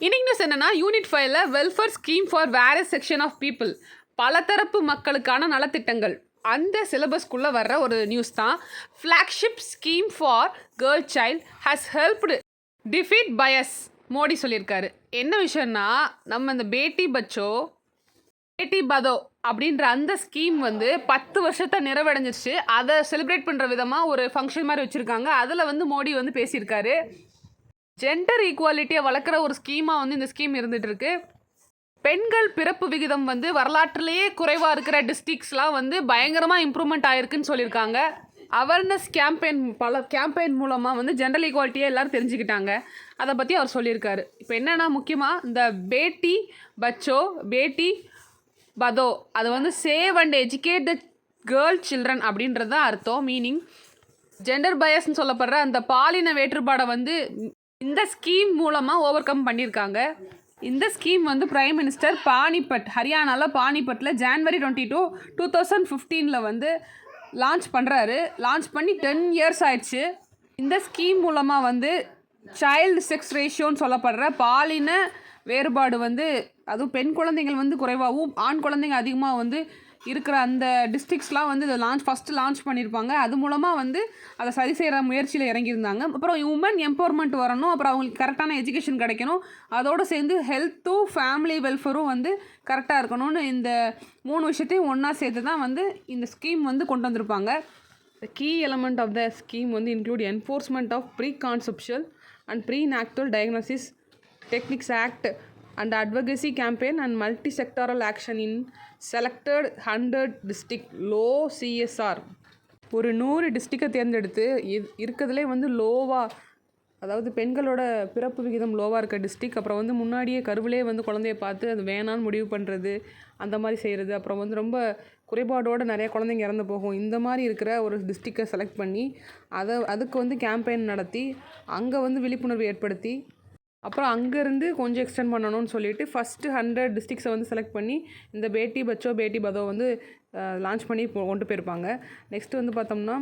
இன்னைக்கு நியூஸ் என்னன்னா, யூனிட் 5ல welfare scheme for various section of people, பலதரப்பு மக்களுக்கான நலத்திட்டங்கள், அந்த சிலபஸ்க்குள்ளே வர்ற ஒரு நியூஸ் தான். Flagship scheme for girl child has helped defeat bias, Modi சொல்லியிருக்காரு. என்ன விஷயம்னா, நம்ம இந்த பேட்டி பச்சோ பேட்டி பதோ அப்படின்ற அந்த ஸ்கீம் வந்து 10 வருஷத்தை நிறைவடைஞ்சிருச்சு. அதை செலிப்ரேட் பண்ணுற விதமாக ஒரு ஃபங்க்ஷன் மாதிரி வச்சுருக்காங்க. அதில் வந்து மோடி வந்து பேசியிருக்காரு. ஜெண்டர் ஈக்குவாலிட்டியை வளர்க்குற ஒரு ஸ்கீமாக வந்து இந்த ஸ்கீம் இருந்துகிட்டு இருக்கு. பெண்கள் பிறப்பு விகிதம் வந்து வரலாற்றிலேயே குறைவாக இருக்கிற டிஸ்ட்ரிக்ஸ்லாம் வந்து பயங்கரமாக இம்ப்ரூவ்மெண்ட் ஆயிருக்குன்னு சொல்லியிருக்காங்க. அவேர்னஸ் கேம்பெயின், பல கேம்பெயின் மூலமாக வந்து ஜெண்டர் ஈக்குவாலிட்டியை எல்லோரும் தெரிஞ்சுக்கிட்டாங்க. அதை பற்றி அவர் சொல்லியிருக்காரு. இப்போ என்னென்னா, முக்கியமாக இந்த பேட்டி பச்சோ பேட்டி பதோ, அது வந்து save and educate the girl children அப்படின்றது தான் அர்த்தம், மீனிங். ஜெண்டர் பயஸ்ன்னு சொல்லப்படுற அந்த பாலின வேற்றுப்பாடை வந்து இந்த ஸ்கீம் மூலமாக ஓவர் கம் பண்ணியிருக்காங்க. இந்த ஸ்கீம் வந்து பிரைம் மினிஸ்டர் பானிபட், ஹரியானாவில் பானிபட்டில் ஜான்வரி 22, 2015 வந்து லான்ச் பண்ணுறாரு. லான்ச் பண்ணி 10 இயர்ஸ் ஆயிடுச்சு. இந்த ஸ்கீம் மூலமாக வந்து சைல்டு செக்ஸ் ரேஷியோன்னு சொல்லப்படுற பாலின வேறுபாடு வந்து, அதுவும் பெண் குழந்தைகள் வந்து குறைவாகவும் ஆண் குழந்தைங்க அதிகமாக வந்து இருக்கிற அந்த டிஸ்ட்ரிக்ஸ்லாம் வந்து இதை ஃபஸ்ட்டு லான்ச் பண்ணியிருப்பாங்க. அது மூலமாக வந்து அதை சரி செய்கிற முயற்சியில் இறங்கியிருந்தாங்க. அப்புறம் உமன் எம்பவர்மெண்ட் வரணும், அப்புறம் அவங்களுக்கு கரெக்டான எஜுகேஷன் கிடைக்கணும், அதோடு சேர்ந்து ஹெல்த்தும் ஃபேமிலி வெல்ஃபேரும் வந்து கரெக்டாக இருக்கணும்னு இந்த 3 விஷயத்தையும் ஒன்றா சேர்த்து தான் வந்து இந்த ஸ்கீம் வந்து கொண்டு வந்திருப்பாங்க. The key element of the scheme வந்து include enforcement of pre-conceptual and prenatal diagnosis techniques act and advocacy campaign and multi-sectoral action in selected 100 district low CSR. ஒரு 100 டிஸ்ட்ரிக்டை தேர்ந்தெடுத்து இருக்கிறதுலே வந்து லோவாக, அதாவது பெண்களோட பிறப்பு விகிதம் லோவாக இருக்க டிஸ்ட்ரிக், அப்புறம் வந்து முன்னாடியே கருவிலே வந்து குழந்தைய பார்த்து அது வேணான்னு முடிவு பண்ணுறது, அந்த மாதிரி செய்கிறது, அப்புறம் வந்து ரொம்ப குறைபாடோடு நிறைய குழந்தைங்க இறந்து போகும், இந்த மாதிரி இருக்கிற ஒரு டிஸ்ட்ரிக்டை செலக்ட் பண்ணி அதுக்கு வந்து கேம்பெயின் நடத்தி அங்கே வந்து விழிப்புணர்வு ஏற்படுத்தி, அப்புறம் அங்கேருந்து கொஞ்சம் எக்ஸ்டெண்ட் பண்ணணும்னு சொல்லிட்டு ஃபஸ்ட்டு 100 டிஸ்ட்ரிக்ஸை வந்து செலக்ட் பண்ணி இந்த பேட்டி பச்சோ பேட்டி பதோ வந்து லான்ச் பண்ணி கொண்டு போயிருப்பாங்க. நெக்ஸ்ட்டு வந்து பார்த்தோம்னா,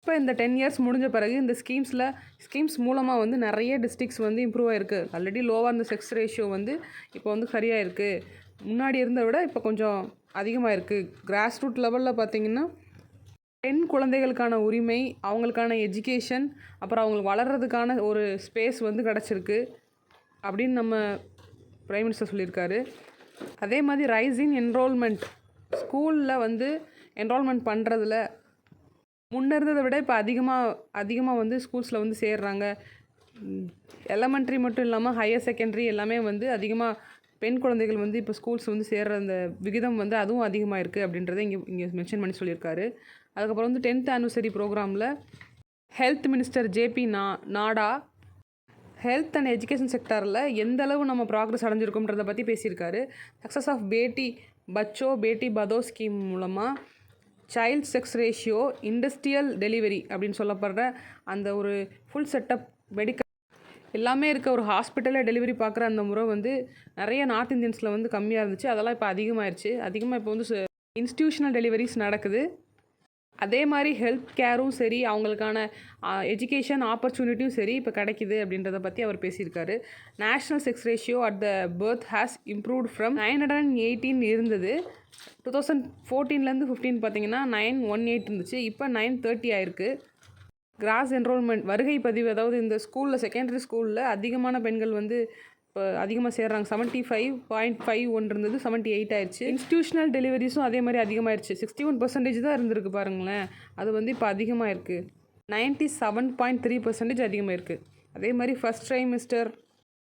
இப்போ இந்த 10 இயர்ஸ் முடிஞ்ச பிறகு இந்த ஸ்கீம்ஸ் மூலமாக வந்து நிறைய டிஸ்ட்ரிக்ஸ் வந்து இம்ப்ரூவ் ஆகிருக்கு. ஆல்ரெடி லோவாக இருந்த செக்ஸ் ரேஷியோ வந்து இப்போ வந்து சரியாக இருக்குது. முன்னாடி இருந்ததை விட இப்போ கொஞ்சம் அதிகமாக இருக்குது. கிராஸ் ரூட் லெவலில் பார்த்திங்கன்னா பெண் குழந்தைகளுக்கான உரிமை, அவங்களுக்கான எஜுகேஷன், அப்புறம் அவங்களுக்கு வளர்கிறதுக்கான ஒரு ஸ்பேஸ் வந்து கிடச்சிருக்கு அப்படின்னு நம்ம பிரைம் மினிஸ்டர் சொல்லியிருக்காரு. அதே மாதிரி ரைசிங் என்ரோல்மெண்ட், ஸ்கூலில் வந்து என்ரோல்மெண்ட் பண்ணுறதுல முன்னே இருந்ததை விட இப்போ அதிகமாக வந்து ஸ்கூல்ஸில் வந்து சேர்றாங்க. எலமெண்ட்ரி மட்டும் இல்லாமல் ஹையர் செகண்டரி எல்லாமே வந்து அதிகமாக பெண் குழந்தைகள் வந்து இப்போ ஸ்கூல்ஸ் வந்து சேர்கிற அந்த விகிதம் வந்து அதுவும் அதிகமாக இருக்குது அப்படின்றத இங்கே மென்ஷன் பண்ணி சொல்லியிருக்காரு. அதுக்கப்புறம் வந்து 10th ஆனிவர்சரி ப்ரோக்ராமில் ஹெல்த் மினிஸ்டர் ஜேபி நாடா ஹெல்த் அண்ட் எஜுகேஷன் செக்டாரில் எந்த அளவு நம்ம ப்ராக்ரஸ் அடைஞ்சிருக்கோன்றதை பற்றி பேசியிருக்காரு. சக்ஸஸ் ஆஃப் பேட்டி பச்சோ பேட்டி பதோ ஸ்கீம் மூலமாக child sex ratio, industrial delivery அப்படின்னு சொல்லப்படுற அந்த ஒரு ஃபுல் செட்டப் மெடிக்கல் எல்லாமே இருக்க ஒரு ஹாஸ்பிட்டலில் டெலிவரி பார்க்குற அந்த முறை வந்து நிறைய நார்த் இந்தியன்ஸில் வந்து கம்மியாக இருந்துச்சு. அதெல்லாம் இப்போ அதிகமாகிடுச்சு. அதிகமாக இப்போ வந்து இன்ஸ்டிடியூஷனல் டெலிவரிஸ் நடக்குது. அதே மாதிரி ஹெல்த் கேரும் சரி, அவங்களுக்கான எஜுகேஷன் ஆப்பர்ச்சுனிட்டியும் சரி இப்போ கிடைக்கிது அப்படின்றத பற்றி அவர் பேசியிருக்காரு. National sex ratio at the birth has improved from 918 இருந்தது. 2014 15 பார்த்திங்கன்னா 918 இருந்துச்சு. இப்போ 930 ஆயிருக்கு. கிராஸ் என்ரோல்மெண்ட், வருகை பதிவு, அதாவது இந்த ஸ்கூலில் செகண்டரி ஸ்கூலில் அதிகமான பெண்கள் வந்து இப்போ அதிகமாக சேர்றாங்க. 75.51 இருந்தது, 78 ஆயிடுச்சு. இன்ஸ்டிடியூஷனல் டெலிவரிஸும் அதே மாதிரி அதிகமாகிடுச்சு. 61% தான் இருந்திருக்கு பாருங்களேன், அது வந்து இப்போ அதிகமாக இருக்குது. 97.3% அதிகமாக இருக்குது. அதே மாதிரி ஃபஸ்ட் ட்ரைமிஸ்டர்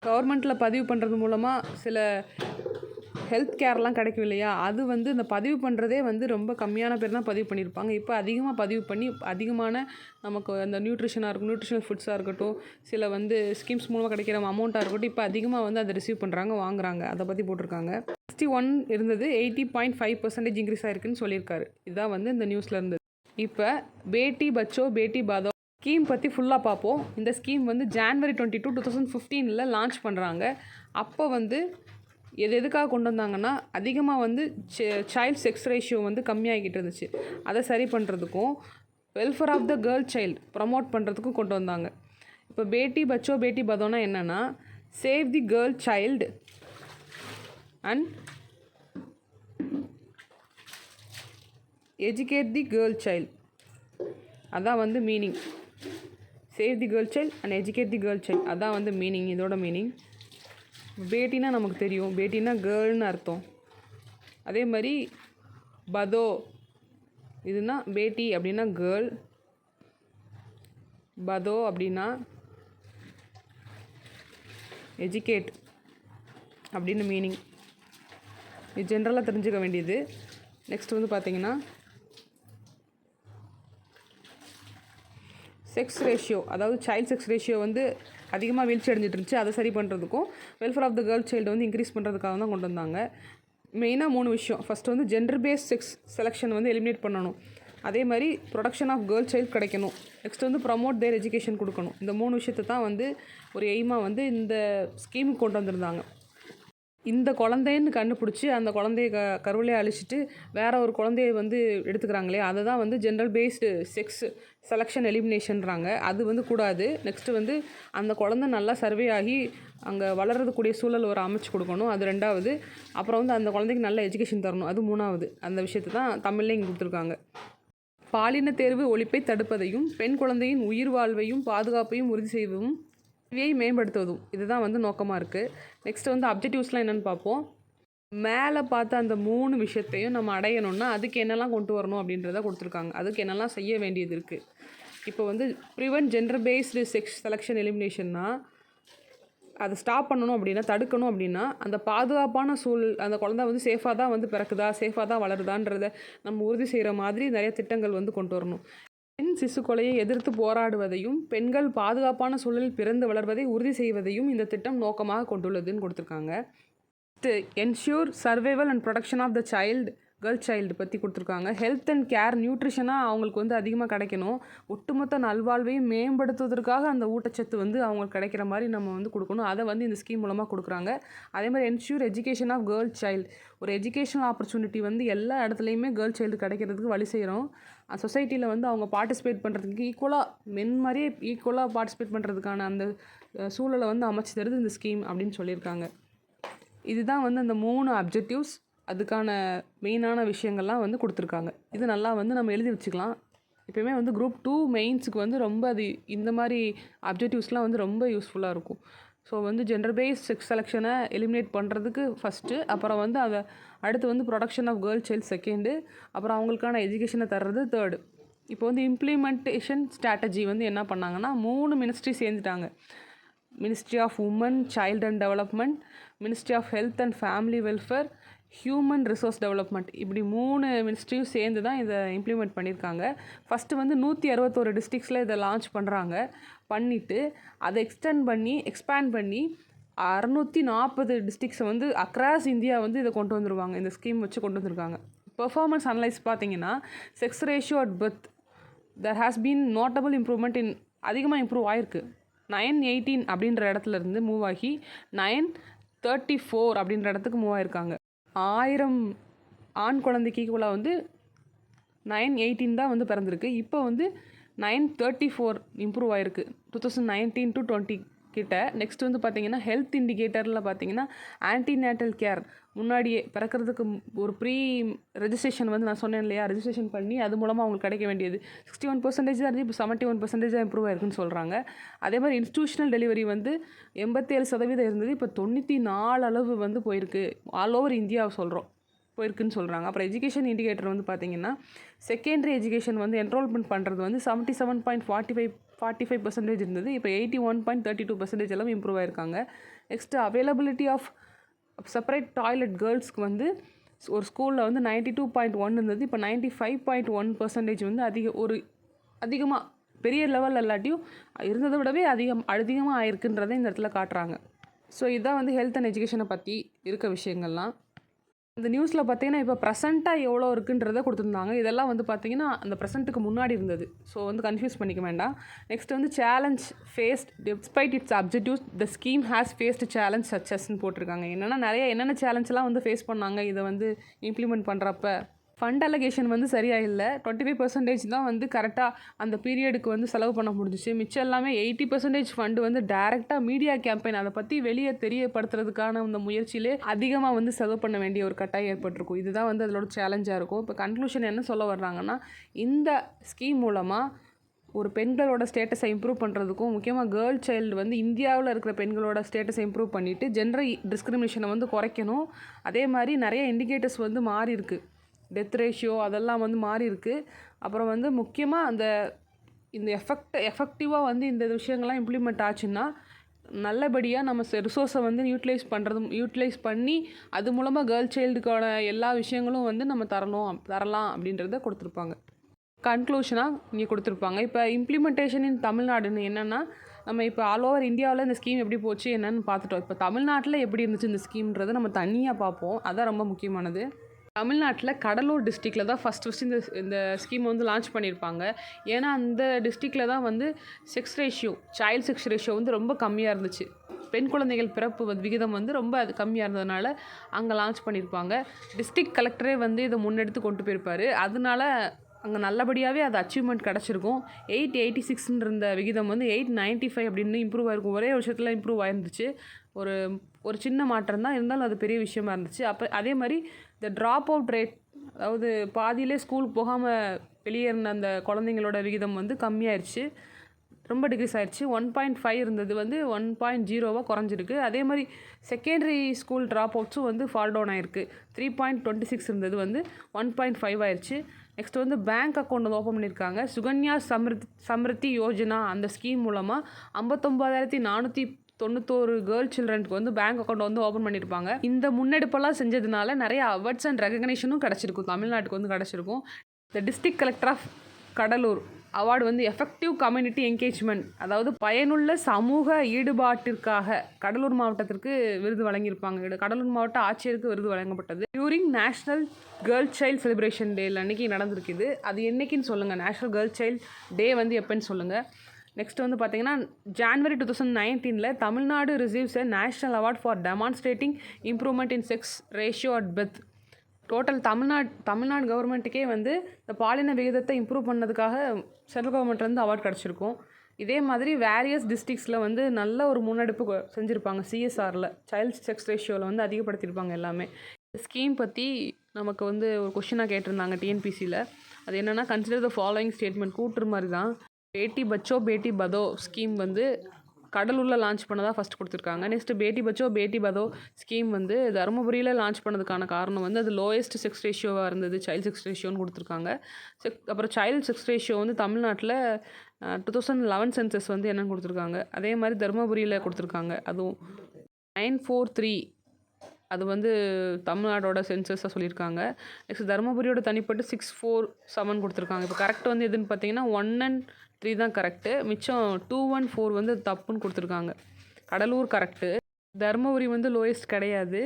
கவர்மெண்ட்டில் பதிவு பண்ணுறது மூலமாக சில ஹெல்த் கேர்லாம் கிடைக்கும் இல்லையா, அது வந்து இந்த பதிவு பண்ணுறதே வந்து ரொம்ப கம்மியான பேர் தான் பதிவு பண்ணியிருப்பாங்க. இப்போ அதிகமாக பதிவு பண்ணி அதிகமான நமக்கு அந்த நியூட்ரிஷனல் ஃபுட்ஸாக இருக்கட்டும், சில வந்து ஸ்கீம்ஸ் மூலமாக கிடைக்கிற அமௌண்ட்டாக இருக்கட்டும், இப்போ அதிகமாக வந்து அதை ரிசீவ் பண்ணுறாங்க, வாங்குறாங்க. அதை பற்றி போட்டிருக்காங்க. 61 இருந்தது, 80.5% இன்க்ரீஸ் ஆகிருக்குன்னு சொல்லியிருக்காரு. இதுதான் வந்து இந்த நியூஸில் இருந்தது. இப்போ பேட்டி பச்சோ பேட்டி பதோ ஸ்கீம் பற்றி ஃபுல்லாக பார்ப்போம். இந்த ஸ்கீம் வந்து ஜான்வரி 22, 2015 லான்ச் பண்ணுறாங்க. அப்போ வந்து எதுக்காக கொண்டு வந்தாங்கன்னா, அதிகமாக வந்து சைல்ட் செக்ஸ் ரேஷியோ வந்து கம்மியாகிக்கிட்டு இருந்துச்சு. அதை சரி பண்ணுறதுக்கும் welfare of the girl child promote பண்ணுறதுக்கும் கொண்டு வந்தாங்க. இப்போ பேட்டி பச்சோ பேட்டி பதோனா என்னென்னா, save the girl child and educate the girl child. அதான் வந்து meaning. Save the girl child and educate the girl child, அதான் வந்து மீனிங். இதோட மீனிங் பேட்டினா நமக்கு தெரியும், பேட்டினா கேர்ள்னு அர்த்தம். அதே மாதிரி பதோ இதுனா பேட்டி அப்படின்னா கேர்ள், பதோ அப்படின்னா எஜுகேட் அப்படின்னு மீனிங். இது ஜென்ரலாக தெரிஞ்சுக்க வேண்டியது. நெக்ஸ்ட் வந்து பார்த்திங்கன்னா செக்ஸ் ரேஷியோ, அதாவது சைல்ட் செக்ஸ் ரேஷியோ வந்து அதிகமாக வீழ்ச்சி அடைஞ்சிட்டு இருந்துச்சு. அதை சரி பண்ணுறதுக்கும் welfare of the girl child வந்து இன்க்ரீஸ் பண்ணுறதுக்காக தான் கொண்டு வந்தாங்க. மெயினாக 3 விஷயம். ஃபஸ்ட்டு வந்து ஜெண்டர் பேஸ்ட் செக்ஸ் செலெக்ஷன் வந்து எலிமினேட் பண்ணணும். அதே மாதிரி ப்ரொடக்ஷன் ஆஃப் கேர்ள் சைல்டு கிடைக்கணும். நெக்ஸ்ட் வந்து ப்ரமோட் தேர் எஜுகேஷன் கொடுக்கணும். இந்த 3 விஷயத்தை தான் வந்து ஒரு எய்மாக வந்து இந்த ஸ்கீமுக்கு கொண்டு வந்திருந்தாங்க. இந்த குழந்தைன்னு கண்டுபிடிச்சி அந்த குழந்தைய கருவிலே அழிச்சிட்டு வேற ஒரு குழந்தைய வந்து எடுத்துக்கிறாங்களே, அதை தான் வந்து ஜென்ரல் பேஸ்டு செக்ஸ் செலெக்ஷன் எலிமினேஷன்றாங்க. அது வந்து கூடாது. நெக்ஸ்ட்டு வந்து அந்த குழந்தை நல்லா சர்வே ஆகி அங்கே வளர்றதுக்கூடிய சூழல் ஒரு அமைச்சு கொடுக்கணும், அது 2வது. அப்புறம் வந்து அந்த குழந்தைக்கு நல்ல எஜுகேஷன் தரணும், அது 3வது. அந்த விஷயத்தை தான் தமிழ்லேயே இங்கே கொடுத்துருக்காங்க. பாலின தேர்வு ஒழிப்பை தடுப்பதையும் பெண் குழந்தையின் உயிர் வாழ்வையும் பாதுகாப்பையும் உறுதி செய்வதும் கல்வியை மேம்படுத்துவதும் இதுதான் வந்து நோக்கமாக இருக்குது. நெக்ஸ்ட் வந்து அப்ஜெக்டிவ்ஸ்லாம் என்னென்னு பார்ப்போம். மேலே பார்த்த அந்த 3 விஷயத்தையும் நம்ம அடையணும்னா அதுக்கு என்னெல்லாம் கொண்டு வரணும் அப்படின்றத கொடுத்துருக்காங்க. அதுக்கு என்னெல்லாம் செய்ய வேண்டியது இருக்குது. இப்போ வந்து prevent gender based sex selection எலிமினேஷன்னா அதை ஸ்டாப் பண்ணணும் அப்படின்னா, தடுக்கணும் அப்படின்னா, அந்த பாதுகாப்பான அந்த குழந்தை வந்து சேஃபாக தான் வந்து பிறக்குதா, சேஃபாக தான் வளருதான்றதை நம்ம உறுதி செய்கிற மாதிரி நிறைய திட்டங்கள் வந்து கொண்டு வரணும். பெண் சிசு கொலையை எதிர்த்து போராடுவதையும் பெண்கள் பாதுகாப்பான சூழலில் பிறந்து வளர்வதை உறுதி செய்வதையும் இந்த திட்டம் நோக்கமாக கொண்டுள்ளதுன்னு கொடுத்துருக்காங்க. Ensure survival and protection of the child girl child பற்றி கொடுத்துருக்காங்க. ஹெல்த் அண்ட் கேர் நியூட்ரிஷனாக அவங்களுக்கு வந்து அதிகமாக கிடைக்கணும். ஒட்டுமொத்த நல்வாழ்வையும் மேம்படுத்துவதற்காக அந்த ஊட்டச்சத்து வந்து அவங்களுக்கு கிடைக்கிற மாதிரி நம்ம வந்து கொடுக்கணும். அதை வந்து இந்த ஸ்கீம் மூலமாக கொடுக்குறாங்க. அதே மாதிரி ensure education of girl child, ஒரு எஜுகேஷனல் ஆப்பர்ச்சுனிட்டி வந்து எல்லா இடத்துலையுமே கேர்ள் சைல்டு கிடைக்கிறதுக்கு வழி செய்கிறோம். சொசைட்டியில் வந்து அவங்க பார்ட்டிசிபேட் பண்ணுறதுக்கு ஈக்குவலாக மென் மாதிரியே ஈக்குவலாக பார்ட்டிசிபேட் பண்ணுறதுக்கான அந்த சூழலை வந்து அமைச்சு தருது இந்த ஸ்கீம் அப்படின்னு சொல்லியிருக்காங்க. இதுதான் வந்து அந்த 3 அப்ஜெக்டிவ்ஸ், அதுக்கான மெயினான விஷயங்கள்லாம் வந்து கொடுத்துருக்காங்க. இது நல்லா வந்து நம்ம எழுதி வச்சுக்கலாம். எப்போயுமே வந்து குரூப் 2 மெயின்ஸுக்கு வந்து ரொம்ப அது இந்த மாதிரி அப்ஜெக்டிவ்ஸ்லாம் வந்து ரொம்ப யூஸ்ஃபுல்லாக இருக்கும். ஸோ வந்து ஜெண்டர் பேஸ்ட் செக்ஸ் செலெக்ஷனை எலிமினேட் பண்ணுறதுக்கு ஃபஸ்ட்டு, அப்புறம் வந்து அதை அடுத்து வந்து protection of girl child second, அப்புறம் அவங்களுக்கான எஜுகேஷனை தர்றது தேர்டு. இப்போ வந்து இம்ப்ளிமெண்டேஷன் ஸ்ட்ராட்டஜி வந்து என்ன பண்ணாங்கன்னா 3 மினிஸ்ட்ரி சேர்ந்துட்டாங்க. Ministry of women child and development, ministry of health and family welfare, human resource development. இப்படி 3 மினிஸ்ட்ரியும் சேர்ந்து தான் இதை இம்ப்ளிமெண்ட் பண்ணியிருக்காங்க. ஃபஸ்ட்டு வந்து 161 டிஸ்ட்ரிக்ஸில் இதை லான்ச் பண்ணுறாங்க. பண்ணிவிட்டு அதை எக்ஸ்பேண்ட் பண்ணி 640 டிஸ்ட்ரிக்ஸை வந்து அக்ராஸ் இந்தியா வந்து இதை கொண்டு வந்துருவாங்க. இந்த ஸ்கீம் வச்சு கொண்டு வந்திருக்காங்க. பெர்ஃபார்மன்ஸ் அனலைஸ் பார்த்தீங்கன்னா sex ratio at birth there has been notable improvement in அதிகமாக இம்ப்ரூவ் ஆகிருக்கு. 918 அப்படின்ற இடத்துல இருந்து மூவ் ஆகி 934 அப்படின்ற இடத்துக்கு மூவ் ஆகிருக்காங்க. 1000 ஆண் குழந்தைக்கு ஈக்குவலாக வந்து 918 தான் வந்து பிறந்திருக்கு. இப்போ வந்து 934 இம்ப்ரூவ் ஆகிருக்கு 2019 to 20 கிட்ட. நெக்ஸ்ட் வந்து பார்த்திங்கன்னா ஹெல்த் இண்டிகேட்டரில் பார்த்திங்கன்னா ஆன்டிநேட்டல் கேர், முன்னாடியே பிறக்கிறதுக்கு ஒரு ப்ரீ ரெஜிஸ்ட்ரேஷன் வந்து நான் சொன்னேன் இல்லையா, ரெஜிஸ்ட்ரேஷன் பண்ணி அது மூலமாக அவங்களுக்கு கிடைக்க வேண்டியது 61% தான் இருந்துச்சு, இப்போ 71% தான் இம்ப்ரூவ் ஆயிருக்குன்னு சொல்கிறாங்க. அதே மாதிரி இன்ஸ்டியூஷனல் டெலிவரி வந்து 87% இருந்தது, இப்போ 94 அளவு வந்து போயிருக்கு. ஆல் ஓவர் இந்தியாவை போயிருக்குன்னு சொல்கிறாங்க. அப்புறம் எஜுகேஷன் இண்டிகேட்டர் வந்து பார்த்திங்கன்னா செகண்டரி எஜுகேஷன் வந்து என்ரோல்மெண்ட் பண்ணுறது வந்து 77.45% இருந்தது, இப்போ 81.32% எல்லாம் இம்ப்ரூவ் ஆயிருக்காங்க. Next availability of separate toilet கேர்ள்ஸ்க்கு வந்து ஒரு ஸ்கூலில் வந்து 92.1 இருந்தது, இப்போ 95.1% வந்து அதிகமாக பெரிய லெவலில் இல்லாட்டியும் இருந்ததை விடவே அதிகமாக ஆயிருக்குன்றதை இந்த இடத்துல காட்டுறாங்க. ஸோ இதுதான் வந்து ஹெல்த் அண்ட் எஜுகேஷனை பற்றி இருக்க விஷயங்கள்லாம். இந்த நியூஸில் பார்த்தீங்கன்னா இப்போ ப்ரெசென்ட்டாக எவ்வளோ இருக்குன்றதை கொடுத்துருந்தாங்க. இதெல்லாம் வந்து பார்த்திங்கன்னா அந்த ப்ரெசென்ட்டுக்கு முன்னாடி இருந்தது. ஸோ வந்து கன்ஃபியூஸ் பண்ணிக்க வேண்டாம். நெக்ஸ்ட் வந்து challenge faced despite its objectives the scheme has faced challenge சச்சஸ்ன்னு போட்டிருக்காங்க. என்னென்ன சேலஞ்செலாம் வந்து ஃபேஸ் பண்ணாங்க இதை வந்து இம்ப்ளிமெண்ட் பண்ணுறப்ப. ஃபண்ட் அலகேஷன் வந்து சரியாக இல்லை. 25% தான் வந்து கரெக்டாக அந்த பீரியடுக்கு வந்து செலவு பண்ண முடிஞ்சிச்சு. மிச்சம் எல்லாமே 80% ஃபண்டு வந்து டைரெக்டாக மீடியா கேம்பெயின் அதை பற்றி வெளியே தெரியப்படுத்துறதுக்கான அந்த முயற்சியிலே அதிகமாக வந்து செலவு பண்ண வேண்டிய ஒரு கட்டாயம் ஏற்பட்டிருக்கும். இதுதான் வந்து அதோட சேலஞ்சாக இருக்கும். இப்போ கன்க்ளூஷன் என்ன சொல்ல வர்றாங்கன்னா, இந்த ஸ்கீம் மூலமாக ஒரு பெண்களோட ஸ்டேட்டஸை இம்ப்ரூவ் பண்ணுறதுக்கும், முக்கியமாக கேர்ள் சைல்டு வந்து இந்தியாவில் இருக்கிற பெண்களோட ஸ்டேட்டஸை இம்ப்ரூவ் பண்ணிவிட்டு ஜெண்டர் டிஸ்கிரிமினேஷனை வந்து குறைக்கணும். அதே மாதிரி நிறைய இண்டிகேட்டர்ஸ் வந்து மாறி இருக்குது. டெத் ரேஷியோ அதெல்லாம் வந்து மாறி இருக்குது. அப்புறம் வந்து முக்கியமாக இந்த எஃபெக்டிவாக வந்து இந்த விஷயங்கள்லாம் இம்ப்ளிமெண்ட் ஆச்சுன்னா நல்லபடியாக நம்ம ரிசோர்ஸை வந்து யூட்டிலைஸ் பண்ணி அது மூலமாக கேர்ள் சைல்டுக்கான எல்லா விஷயங்களும் வந்து நம்ம தரலாம் அப்படின்றத கொடுத்துருப்பாங்க. கன்க்ளூஷனாக இங்கே கொடுத்துருப்பாங்க. இப்போ இம்ப்ளிமெண்டேஷன் இன் தமிழ்நாடுன்னு என்னென்னா, நம்ம இப்போ ஆல் ஓவர் இந்தியாவில் இந்த ஸ்கீம் எப்படி போச்சு என்னென்னு பார்த்துட்டோம். இப்போ தமிழ்நாட்டில் எப்படி இருந்துச்சு இந்த ஸ்கீம்ன்றதை நம்ம தனியாக பார்ப்போம். அதான் ரொம்ப முக்கியமானது. தமிழ்நாட்டில் கடலூர் டிஸ்ட்ரிக்டில் தான் ஃபஸ்ட்டு இந்த ஸ்கீம் வந்து லான்ச் பண்ணியிருப்பாங்க. ஏன்னா அந்த டிஸ்ட்ரிக்டில் தான் வந்து சைல்டு செக்ஸ் ரேஷியோ வந்து ரொம்ப கம்மியாக இருந்துச்சு. பெண் குழந்தைகள் பிறப்பு விகிதம் வந்து ரொம்ப அது கம்மியாக இருந்ததுனால அங்கே லான்ச் பண்ணியிருப்பாங்க. டிஸ்ட்ரிக்ட் கலெக்டரே வந்து இதை முன்னெடுத்து கொண்டு போயிருப்பார். அதனால அங்கே நல்லபடியாகவே அது அச்சீவ்மெண்ட் கிடச்சிருக்கும். 886 இருந்த விகிதம் வந்து 895 அப்படின்னு இம்ப்ரூவ் ஆகிருக்கும். ஒரே வருஷத்தில் இம்ப்ரூவ் ஆயிருந்துச்சு. ஒரு சின்ன மாற்றம் தான் இருந்தாலும் அது பெரிய விஷயமா இருந்துச்சு. அதே மாதிரி இந்த ட்ராப் அவுட் ரேட், அதாவது பாதியிலே ஸ்கூல் போகாமல் வெளியேறின அந்த குழந்தைங்களோட விகிதம் வந்து கம்மியாயிருச்சு, ரொம்ப டிக்ரீஸ் ஆயிடுச்சு. 1.5 இருந்தது வந்து 1.0 குறைஞ்சிருக்கு. அதே மாதிரி செகண்டரி ஸ்கூல் ட்ராப் அவுட்ஸும் வந்து ஃபால் டவுன் ஆகிருக்கு. 3.26 இருந்தது வந்து 1.5 ஆயிடுச்சு. நெக்ஸ்ட் வந்து பேங்க் அக்கௌண்ட் வந்து ஓப்பன் பண்ணியிருக்காங்க. சுகன்யா சம்ருத்தி யோஜனா அந்த ஸ்கீம் மூலமாக 59,491 கேர்ள் சில்ட்ரனுக்கு வந்து பேங்க் அக்கௌண்ட் வந்து ஓப்பன் பண்ணியிருப்பாங்க. இந்த முன்னெடுப்பெல்லாம் செஞ்சதுனால நிறைய அவார்ட்ஸ் அண்ட் ரெகக்னேஷனும் கிடச்சிருக்கும், தமிழ்நாட்டுக்கு வந்து கிடச்சிருக்கும். The district collector of Cuddalore award வந்து எஃபெக்டிவ் கம்யூனிட்டி என்கேஜ்மெண்ட், அதாவது பயனுள்ள சமூக ஈடுபாட்டிற்காக கடலூர் மாவட்டத்திற்கு விருது வழங்கியிருப்பாங்க. கடலூர் மாவட்ட ஆட்சியருக்கு விருது வழங்கப்பட்டது. During national girl child celebration day அன்றைக்கி நடந்திருக்குது. அது என்றைக்குன்னு சொல்லுங்கள். நேஷ்னல் கேர்ள் சைல்டு டே வந்து எப்போன்னு சொல்லுங்கள். நெக்ஸ்ட் வந்து பார்த்தீங்கன்னா January 2019 Tamil Nadu receives a national award for demonstrating improvement in sex ratio at birth. Total Tamil Nadu கவர்மெண்ட்டுக்கே வந்து இந்த பாலின விகிதத்தை இம்ப்ரூவ் பண்ணதுக்காக சென்ட்ரல் கவர்மெண்ட்லேருந்து அவார்ட் கிடச்சிருக்கும். இதே மாதிரி வேரியஸ் டிஸ்ட்ரிக்ஸில் வந்து நல்ல ஒரு முன்னெடுப்பு செஞ்சுருப்பாங்க. CSRல சைல்டு செக்ஸ் ரேஷியோவில் வந்து அதிகப்படுத்தியிருப்பாங்க எல்லாமே. ஸ்கீம் பற்றி நமக்கு வந்து ஒரு கொஷினாக கேட்டிருந்தாங்க TNPCயில். அது என்னென்னா, கன்சிடர் த ஃபாலோயிங் ஸ்டேட்மெண்ட். கூட்டுற மாதிரி தான். பேட்டி பச்சோ பேட்டி பதோ ஸ்கீம் வந்து கடலூரில் லான்ச் பண்ணதாக ஃபஸ்ட் கொடுத்துருக்காங்க. நெக்ஸ்ட்டு பேட்டி பச்சோ பேட்டி பதோ ஸ்கீம் வந்து தருமபுரியில் லான்ச் பண்ணதுக்கான காரணம் வந்து அது லோயஸ்ட் செக்ஸ் ரேஷியோவாக இருந்தது, சைல்டு செக்ஸ் ரேஷியோன்னு கொடுத்துருக்காங்க. அப்புறம் சைல்டு செக்ஸ் ரேஷியோ வந்து தமிழ்நாட்டில் 2011 சென்சஸ் வந்து என்னென்னு கொடுத்துருக்காங்க. அதே மாதிரி தருமபுரியில் கொடுத்துருக்காங்க. அதுவும் 943 அது வந்து தமிழ்நாடோட சென்சஸாக சொல்லியிருக்காங்க. நெக்ஸ்ட் தருமபுரியோட தனிப்பட்டு 647 கொடுத்துருக்காங்க. இப்போ கரெக்ட் வந்து எதுன்னு பார்த்தீங்கன்னா 1 and 3 தான் கரெக்டு. மிச்சம் 2 and 4 வந்து தப்புன்னு கொடுத்துருக்காங்க. கடலூர் கரெக்டு, தருமபுரி வந்து லோயஸ்ட் கிடையாது.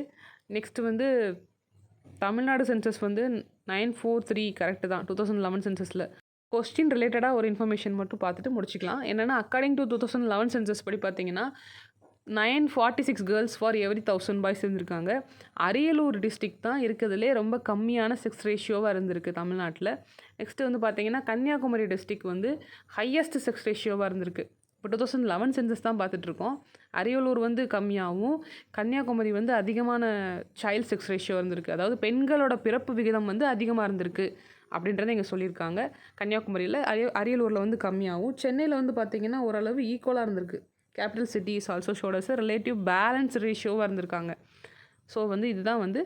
நெக்ஸ்ட்டு வந்து தமிழ்நாடு சென்சஸ் வந்து 943 கரெக்டு தான் 2011 சென்சஸில். கொஸ்டின் ரிலேட்டடாக ஒரு இன்ஃபர்மேஷன் மட்டும் பார்த்துட்டு முடிச்சிக்கலாம். என்னென்னா, அக்கார்டிங் டு 2011 சென்சஸ் படி பார்த்தீங்கன்னா 946 கேர்ள்ஸ் ஃபார் எவ்ரி 1000 பாய்ஸ் இருந்திருக்காங்க. அரியலூர் டிஸ்ட்ரிக்ட் தான் இருக்கிறதுலே ரொம்ப கம்மியான செக்ஸ் ரேஷியோவாக இருந்திருக்கு தமிழ்நாட்டில். நெக்ஸ்ட்டு வந்து பார்த்தீங்கன்னா கன்னியாகுமரி டிஸ்ட்ரிக்ட் வந்து ஹையஸ்ட் செக்ஸ் ரேஷியோவாக இருந்திருக்கு. இப்போ 2011 சென்சஸ் தான் பார்த்துட்ருக்கோம். அரியலூர் வந்து கம்மியாகவும் கன்னியாகுமரி வந்து அதிகமான சைல்டு செக்ஸ் ரேஷியோ இருந்திருக்கு. அதாவது பெண்களோட பிறப்பு விகிதம் வந்து அதிகமாக இருந்திருக்கு அப்படின்றத இங்கே சொல்லியிருக்காங்க. கன்னியாகுமரியில் அரியலூரில் வந்து கம்மியாகவும், சென்னையில் வந்து பார்த்திங்கன்னா ஓரளவு ஈக்குவலாக இருந்திருக்கு. Capital cities also showed as relative balance ரேஷியோவாக இருந்திருக்காங்க. ஸோ வந்து இதுதான் வந்து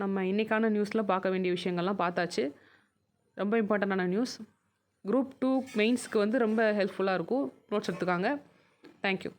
நம்ம இன்றைக்கான நியூஸில் பார்க்க வேண்டிய விஷயங்கள்லாம் பார்த்தாச்சு. ரொம்ப இம்பார்ட்டண்டான நியூஸ். Group 2 மெயின்ஸ்க்கு வந்து ரொம்ப ஹெல்ப்ஃபுல்லாக இருக்கும். நோட்ஸ் எடுத்துக்காங்க. தேங்க்யூ.